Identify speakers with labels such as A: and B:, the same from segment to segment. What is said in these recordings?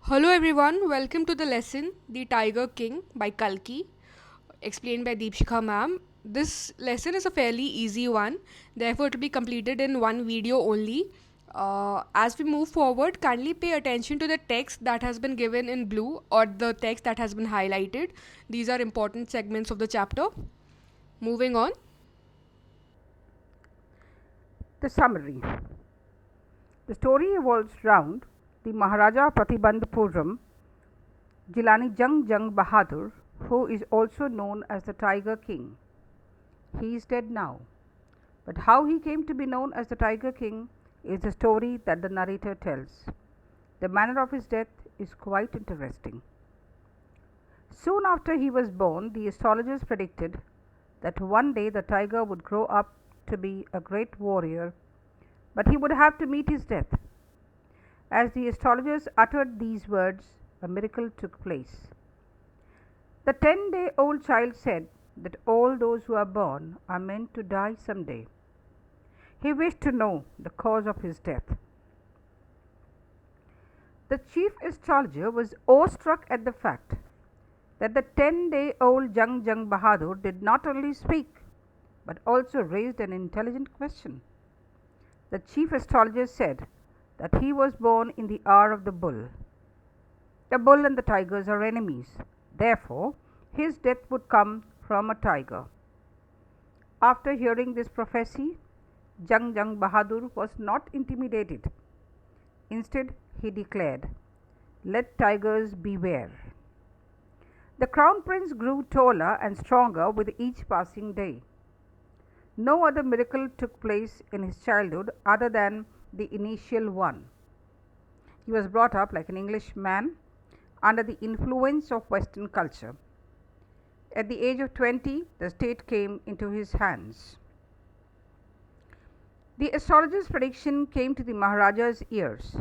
A: Hello everyone, welcome to the lesson The Tiger King by Kalki, explained by Deepshikha ma'am. This lesson is a fairly easy one, therefore it will be completed in one video only. As we move forward, kindly pay attention to the text that has been given in blue or the text that has been highlighted. These are important segments of the chapter. Moving on.
B: The summary. The story revolves round the Maharaja Pratibandhupuram Jilani Jung Jung Bahadur, who is also known as the Tiger King. He is dead now, but how he came to be known as the Tiger King is the story that the narrator tells. The manner of his death is quite interesting. Soon after he was born, the astrologers predicted that one day the tiger would grow up to be a great warrior, but he would have to meet his death. As the astrologers uttered these words, a miracle took place. The 10-day-old child said that all those who are born are meant to die some day. He wished to know the cause of his death. The chief astrologer was awestruck at the fact that the 10-day-old Jung Jung Bahadur did not only speak but also raised an intelligent question. The chief astrologer said that he was born in the hour of the bull. The bull and the tigers are enemies. Therefore, his death would come from a tiger. After hearing this prophecy, Jung Jung Bahadur was not intimidated. Instead, he declared, "Let tigers beware." The crown prince grew taller and stronger with each passing day. No other miracle took place in his childhood other than the initial one. He was brought up like an Englishman under the influence of Western culture. At the age of 20, the state came into his hands. The astrologer's prediction came to the Maharaja's ears.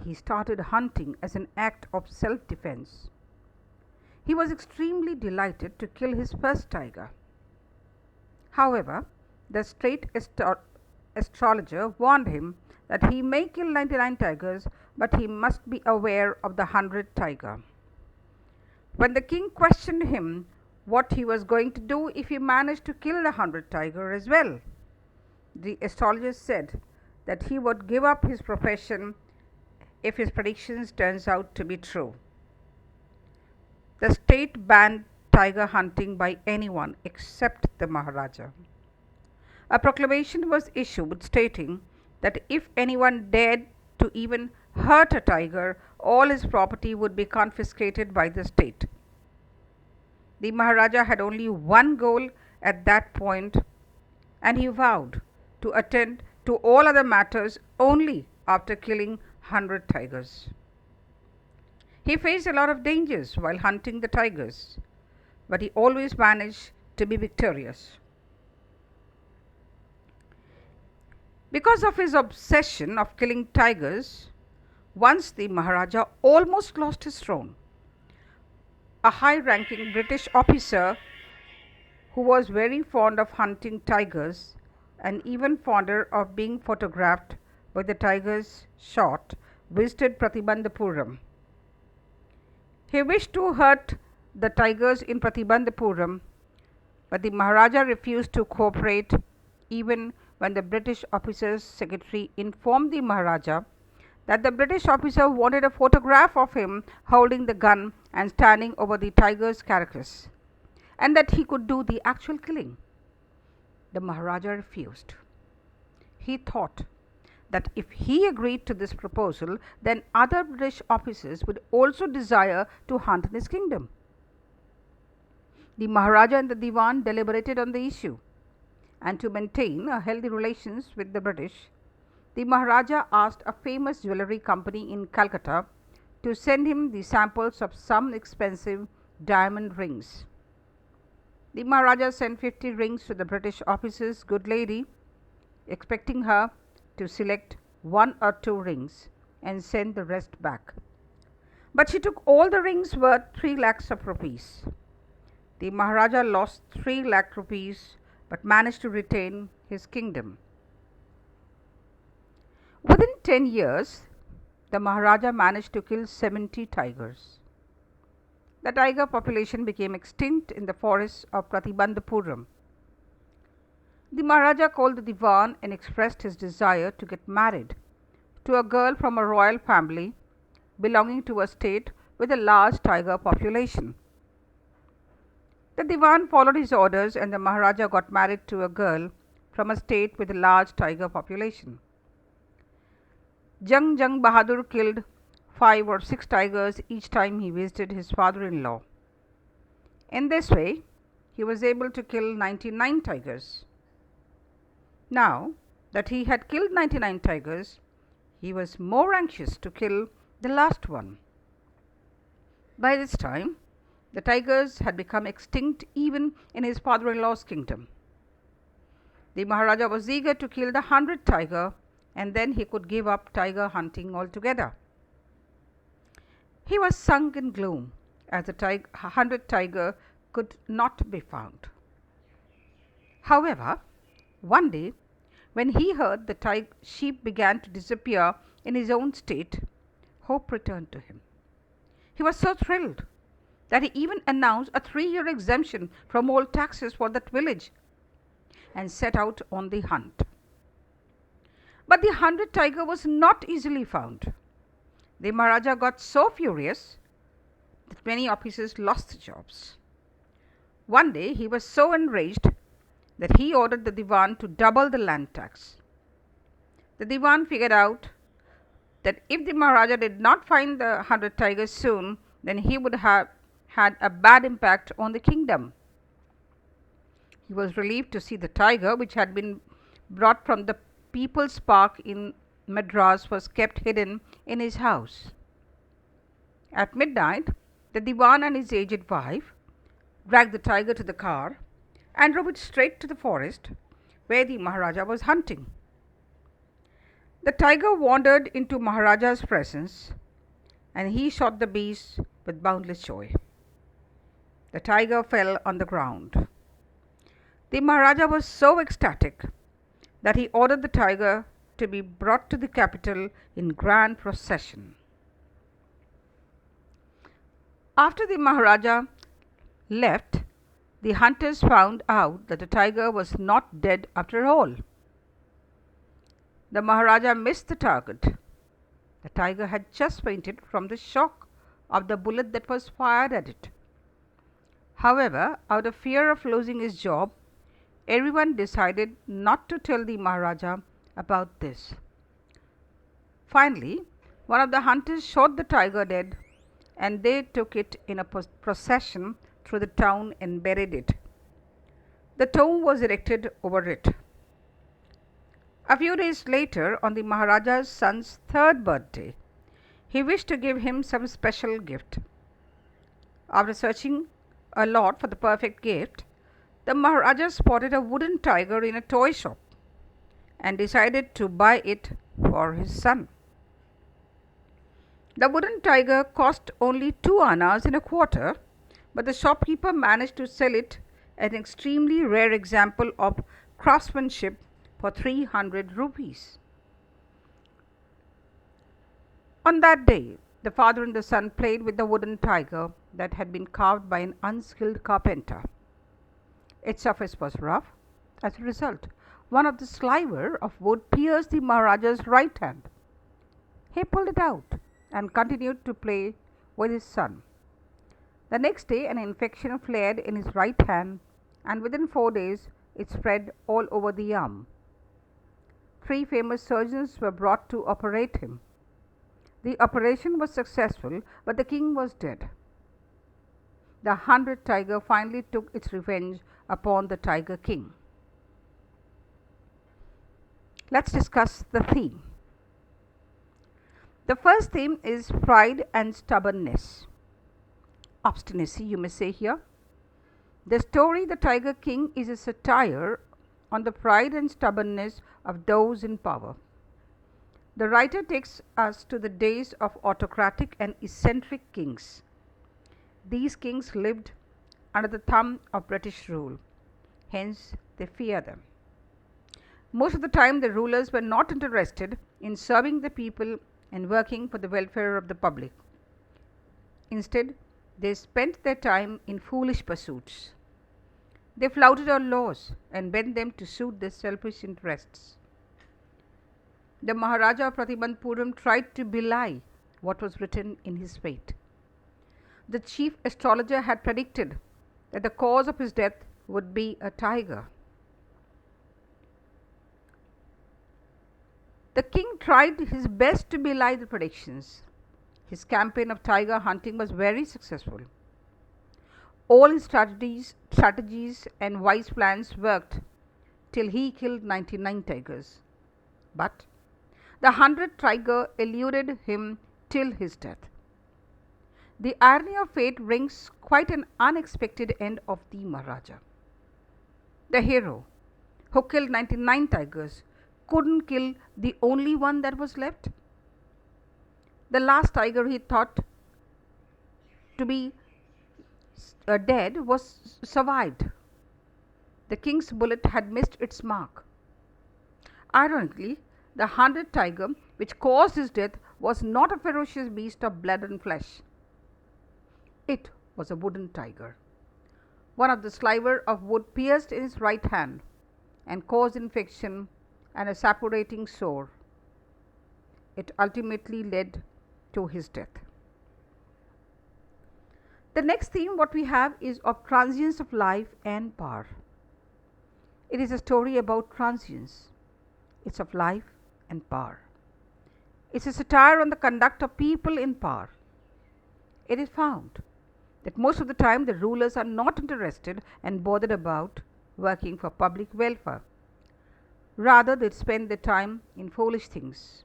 B: He started hunting as an act of self-defense. He was extremely delighted to kill his first tiger. However, the state astrologer warned him that he may kill 99 tigers, but he must be aware of the 100th tiger. When the king questioned him what he was going to do if he managed to kill the 100th tiger as well, the astrologer said that he would give up his profession if his predictions turns out to be true. The state banned tiger hunting by anyone except the Maharaja. A proclamation was issued stating that if anyone dared to even hurt a tiger, all his property would be confiscated by the state. The Maharaja had only one goal at that point, and he vowed to attend to all other matters only after killing 100 tigers. He faced a lot of dangers while hunting the tigers, but he always managed to be victorious. Because of his obsession of killing tigers, once the Maharaja almost lost his throne. A high-ranking British officer who was very fond of hunting tigers and even fonder of being photographed with the tigers shot visited Pratibandhupuram. He wished to hurt the tigers in Pratibandhupuram, but the Maharaja refused to cooperate even when the British officer's secretary informed the Maharaja that the British officer wanted a photograph of him holding the gun and standing over the tiger's carcass, and that he could do the actual killing. The Maharaja refused. He thought that if he agreed to this proposal, then other British officers would also desire to hunt in his kingdom. The Maharaja and the Diwan deliberated on the issue, and to maintain a healthy relations with the British, the Maharaja asked a famous jewellery company in Calcutta to send him the samples of some expensive diamond rings. The Maharaja sent 50 rings to the British officer's good lady, expecting her to select 1 or 2 rings and send the rest back. But she took all the rings worth 3 lakhs of rupees. The Maharaja lost 3 lakh rupees but managed to retain his kingdom. Within 10 years, the Maharaja managed to kill 70 tigers. The tiger population became extinct in the forests of Pratibandhapuram. The Maharaja called the Diwan and expressed his desire to get married to a girl from a royal family belonging to a state with a large tiger population. The Diwan followed his orders and the Maharaja got married to a girl from a state with a large tiger population. Jung Bahadur killed 5 or 6 tigers each time he visited his father-in-law. In this way, he was able to kill 99 tigers. Now that he had killed 99 tigers, he was more anxious to kill the last one. By this time, the tigers had become extinct even in his father-in-law's kingdom. The Maharaja was eager to kill the 100th tiger, and then he could give up tiger hunting altogether. He was sunk in gloom as the 100th tiger could not be found. However, one day, when he heard the sheep began to disappear in his own state, hope returned to him. He was so thrilled that he even announced a 3-year exemption from all taxes for that village and set out on the hunt. But the 100th tiger was not easily found. The Maharaja got so furious that many officers lost their jobs. One day he was so enraged that he ordered the Diwan to double the land tax. The Diwan figured out that if the Maharaja did not find the 100 tigers soon, then he would have had a bad impact on the kingdom. He was relieved to see the tiger, which had been brought from the People's Park in Madras, was kept hidden in his house. At midnight, the Diwan and his aged wife dragged the tiger to the car and drove it straight to the forest where the Maharaja was hunting. The tiger wandered into Maharaja's presence and he shot the beast with boundless joy. The tiger fell on the ground. The Maharaja was so ecstatic that he ordered the tiger to be brought to the capital in grand procession. After the Maharaja left, the hunters found out that the tiger was not dead after all. The Maharaja missed the target. The tiger had just fainted from the shock of the bullet that was fired at it. However, out of fear of losing his job, everyone decided not to tell the Maharaja about this. Finally, one of the hunters shot the tiger dead and they took it in a procession through the town and buried it. The tomb was erected over it. A few days later, on the Maharaja's son's 3rd birthday, he wished to give him some special gift. After searching a lot for the perfect gift, the Maharaja spotted a wooden tiger in a toy shop and decided to buy it for his son. The wooden tiger cost only 2 annas and a quarter, but the shopkeeper managed to sell it as an extremely rare example of craftsmanship for 300 rupees. On that day, the father and the son played with the wooden tiger that had been carved by an unskilled carpenter. Its surface was rough. As a result, one of the sliver of wood pierced the Maharaja's right hand. He pulled it out and continued to play with his son. The next day, an infection flared in his right hand, and within 4 days, it spread all over the arm. 3 famous surgeons were brought to operate him. The operation was successful, but the king was dead. The 100th tiger finally took its revenge upon the Tiger King. Let's discuss the theme. The first theme is pride and stubbornness. Obstinacy, you may say here. The story The Tiger King is a satire on the pride and stubbornness of those in power. The writer takes us to the days of autocratic and eccentric kings. These kings lived under the thumb of British rule, hence they fear them. Most of the time the rulers were not interested in serving the people and working for the welfare of the public. Instead, they spent their time in foolish pursuits. They flouted our laws and bent them to suit their selfish interests. The Maharaja Pratibandhupuram tried to belie what was written in his fate. The chief astrologer had predicted that the cause of his death would be a tiger. The king tried his best to belie the predictions. His campaign of tiger hunting was very successful. All his strategies and wise plans worked till he killed 99 tigers. But the 100th tiger eluded him till his death. The irony of fate brings quite an unexpected end of the Maharaja. The hero, who killed 99 tigers, couldn't kill the only one that was left. The last tiger he thought to be dead was survived. The king's bullet had missed its mark. Ironically, the 100th tiger which caused his death was not a ferocious beast of blood and flesh. It was a wooden tiger. One of the sliver of wood pierced in his right hand and caused infection and a suppurating sore. It ultimately led to his death. The next theme what we have is of transience of life and power. It is a story about transience. It's of life and power. It's a satire on the conduct of people in power. It is found that most of the time the rulers are not interested and bothered about working for public welfare. Rather, they spend their time in foolish things.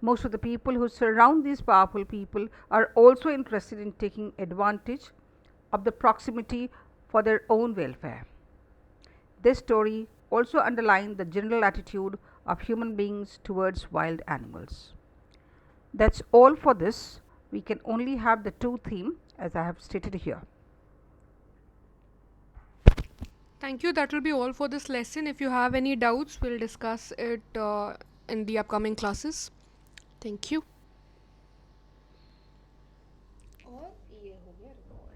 B: Most of the people who surround these powerful people are also interested in taking advantage of the proximity for their own welfare. This story also underlines the general attitude of human beings towards wild animals. That's all for this. We can only have the two themes as I have stated here.
A: Thank you. That will be all for this lesson. If you have any doubts, we'll discuss it in the upcoming classes. Thank you.
C: और ये हो गया record